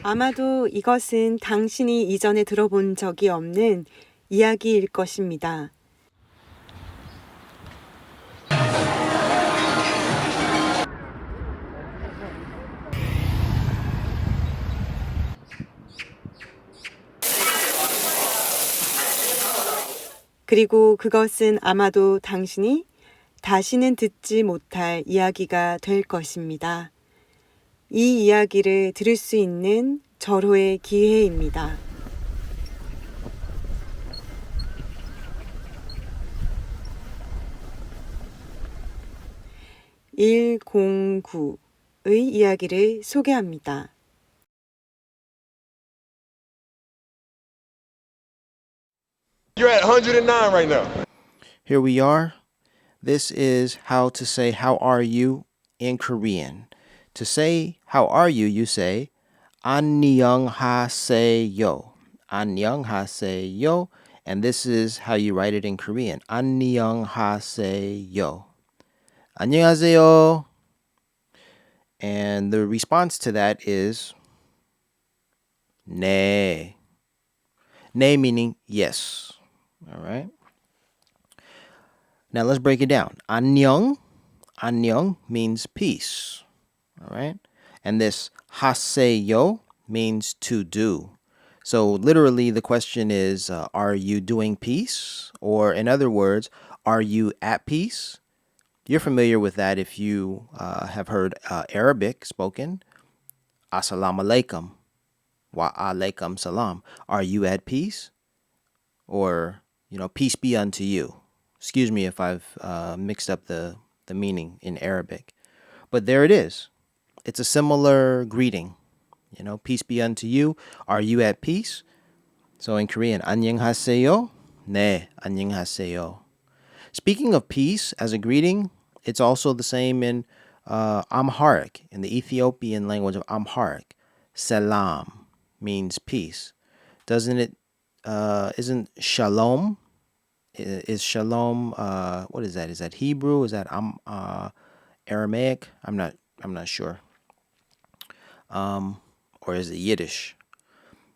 아마도 이것은 당신이 이전에 들어본 적이 없는 이야기일 것입니다. 그리고 그것은 아마도 당신이 다시는 듣지 못할 이야기가 될 것입니다. 이 이야기를 들을 수 있는 절호의 기회입니다. 109의 이야기를 소개합니다. You're at 109 right now. Here we are. This is how to say how are you in Korean. To say how are you, you say 안녕하세요. 안녕하세요. And this is how you write it in Korean. 안녕하세요. 안녕하세요. And the response to that is 네. 네 meaning yes. All right. Now let's break it down. 안녕, 안녕 means peace. All right. And this 하세요 means to do. So literally the question is, are you doing peace? Or in other words, are you at peace? You're familiar with that if you have heard Arabic spoken. Assalamu alaikum. Wa alaikum salam. Are you at peace? Or, peace be unto you. Excuse me if I've mixed up the meaning in Arabic. But there it is. It's a similar greeting. Peace be unto you. Are you at peace? So in Korean, 안녕하세요. 네, 안녕하세요. Speaking of peace as a greeting, it's also the same in Amharic, in the Ethiopian language of Amharic. Salam means peace. Isn't shalom? Is shalom what is that? Is that Hebrew? Is that Aramaic? I'm not sure. Or is it Yiddish?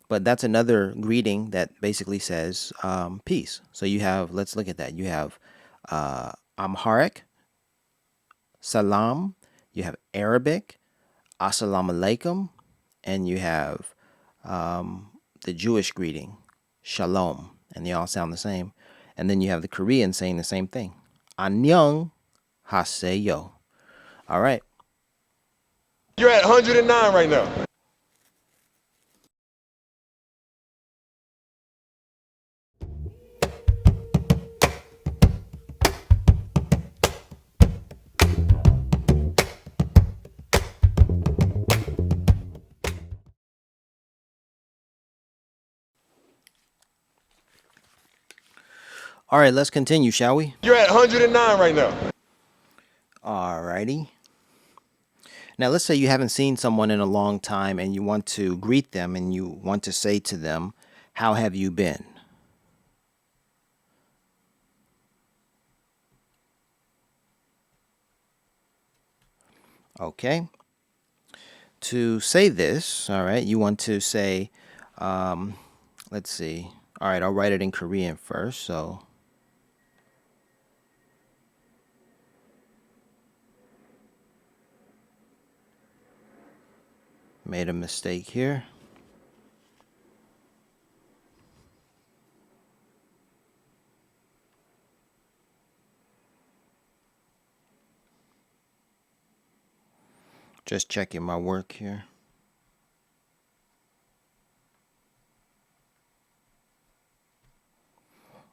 But that's another greeting that basically says peace. So you have, let's look at that. You have Amharic, salam. You have Arabic, assalamu alaikum. And you have the Jewish greeting, shalom. And they all sound the same. And then you have the Korean saying the same thing. 안녕 하세요. All right. You're at 109 right now. All right, let's continue, shall we? You're at 109 right now. All righty. Now, let's say you haven't seen someone in a long time and you want to greet them and you want to say to them, how have you been? Okay. To say this, all right, you want to say, let's see. All right, I'll write it in Korean first. So, made a mistake here. Just checking my work here.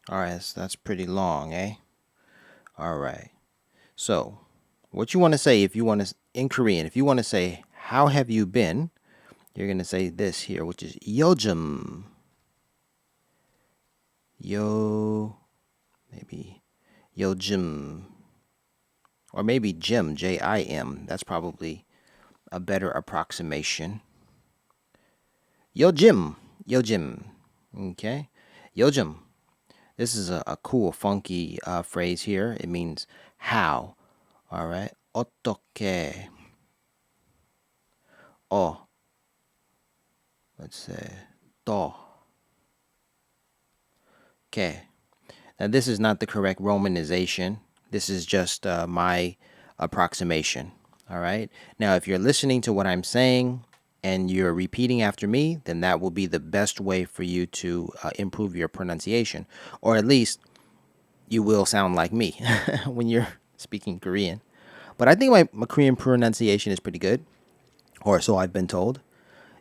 All right, so that's pretty long, eh? All right. So, what you want to say if you want to, in Korean, if you want to say, how have you been? You're going to say this here, which is 요즘. Maybe 요즘. Or maybe Jim, Jim. That's probably a better approximation. 요즘. Okay? 요즘. This is a cool, funky phrase here. It means how. All right? 어떻게. let's say 또. Okay. Now this is not the correct romanization. This is just my approximation. All right. Now, if you're listening to what I'm saying and you're repeating after me, then that will be the best way for you to improve your pronunciation, or at least you will sound like me when you're speaking Korean. But I think my Korean pronunciation is pretty good, or so I've been told.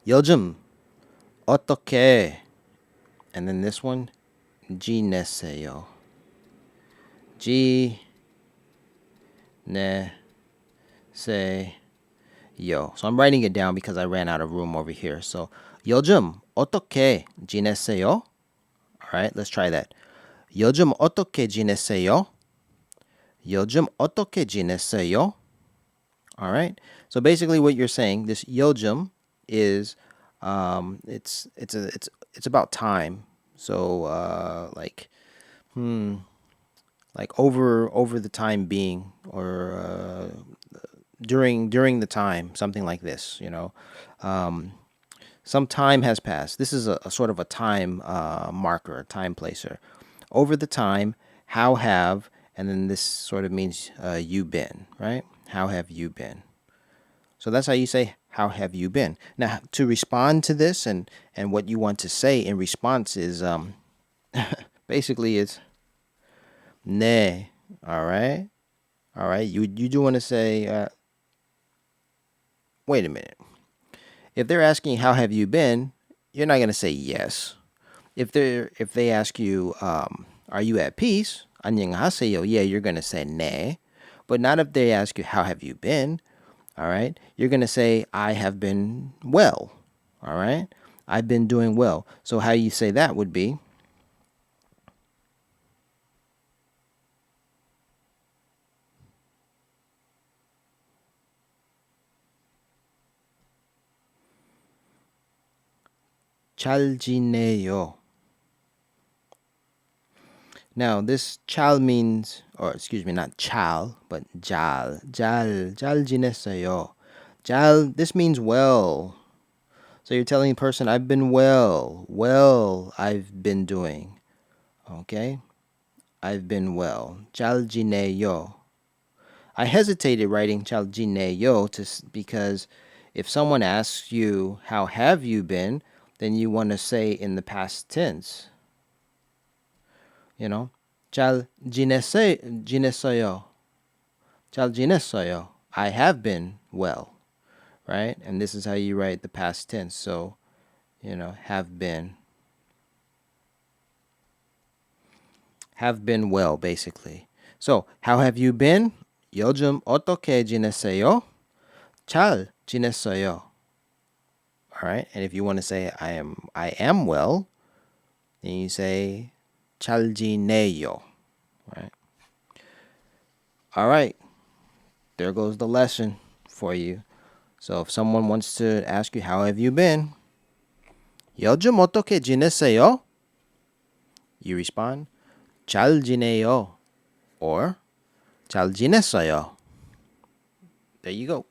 요즘 어떻게, and then this one, 지내세요. 지내세요. So I'm writing it down because I ran out of room over here. So 요즘 어떻게 지내세요? All right, let's try that. 요즘 어떻게 지내세요? 요즘 어떻게 지내세요? All right. So basically, what you're saying, this 요즘 is, it's about time. So like over the time being, or during the time, something like this. Some time has passed. This is a sort of a time marker, a time placer. Over the time, how have, and then this sort of means you been, right? How have you been? So that's how you say, how have you been? Now, to respond to this, and what you want to say in response is basically it's 네. All right? All right? You do want to say, wait a minute. If they're asking how have you been, you're not going to say yes. If they ask you, are you at peace? 안녕하세요. Yeah, you're going to say 네. But not if they ask you how have you been. All right? You're going to say I have been well. All right? I've been doing well. So how you say that would be 잘 지내요. Now, this 잘 means, or excuse me, not 잘, but 잘 지냈어요. 잘, this means well. So you're telling the person, I've been well. Well, I've been doing. Okay? I've been well. 잘 지내요. I hesitated writing 잘 지내요 because if someone asks you, how have you been? Then you want to say in the past tense. 잘 지냈어요. 잘 지냈어요. I have been well, right? And this is how you write the past tense. So, have been. Have been well, basically. So, how have you been? 요즘 어떻게 지냈어요? 잘 지냈어요. All right? And if you want to say I am well, then you say 잘 지내요. Right? All right. There goes the lesson for you. So if someone wants to ask you how have you been? 요즘 어떻게 지냈어요? You respond 잘 지내요 or 잘 지냈어요. There you go.